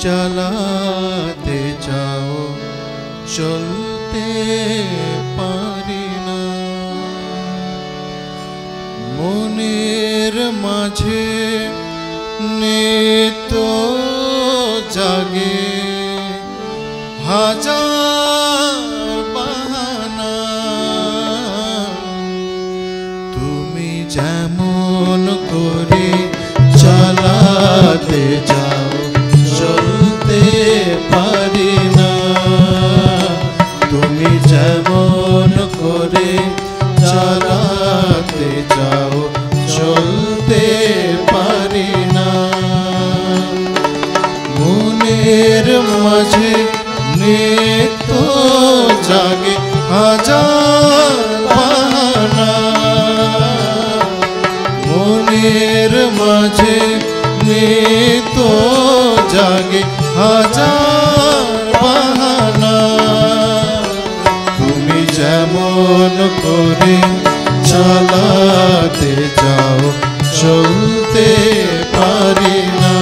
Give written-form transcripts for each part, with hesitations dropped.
চালাতে চাও চলতে পারি না। মনের মাঝে নিত্য জাগে হাজার বাহানা। তুমি যেমন করে চালাতে চাও চলতে পারি না। তুমি যেমন করে চালাতে চাও চলতে পারি না। মনের মাঝে নিত্য জাগে হাজার বাহানা। মনের মাঝে নিত্য জাগে হাজার বাহানা। তুমি যেমন করে চালাতে চাও চলতে পারি না।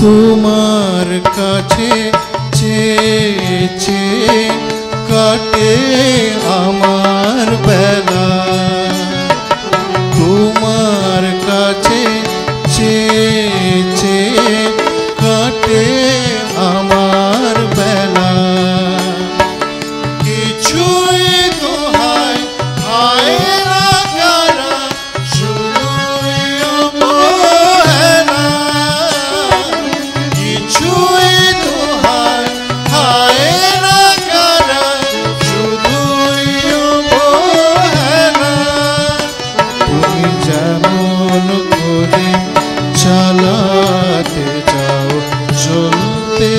তোমার কাছে চেয়ে চেয়ে কাটে আমার বেলা। তোমার কাছে চেয়ে চেয়ে কাটে আমার বেলা। কিছুই দোহাই হয় না কারা শুধুই অবহেলা। কিছুই দোহাই হয় না কারা শুধুই অবহেলা। তুমি যেমন করে চালাতে চাও চলতে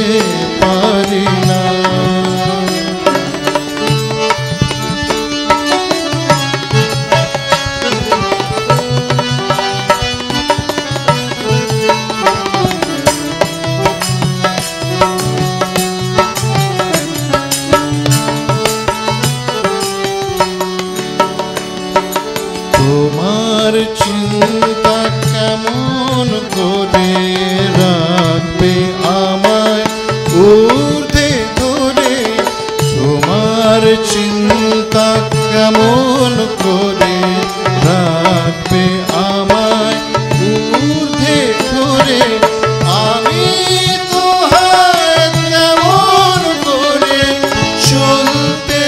পারি না। তোমার চিন্তা কেমন করে রাখবে আমায় ঊর্ধ্বে ধরে। তোমার চিন্তা কেমন করে রাখবে আমায় ঊর্ধ্বে ধরে। আমি তোমায় কেমন করে চলতে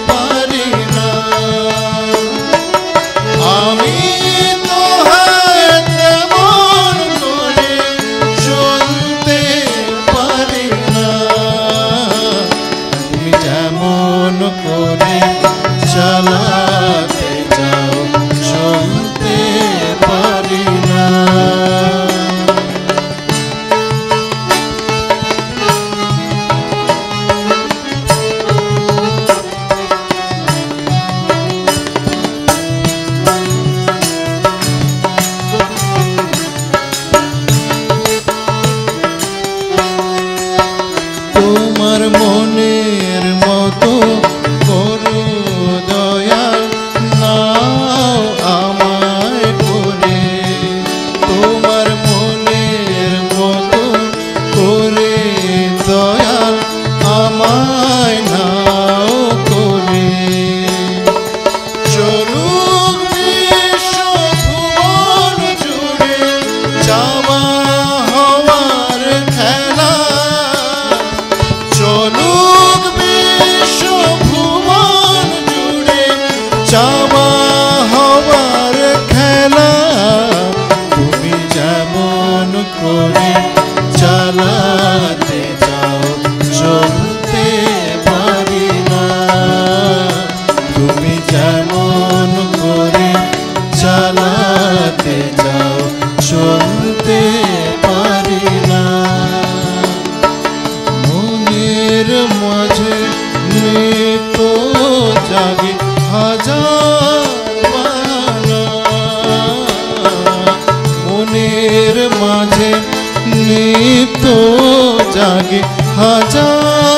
পারি না। আমি তোমায় তেমন করে চলতে পারি না। তুমি যেমন করে চালাতে নিত্য জাগে হাজার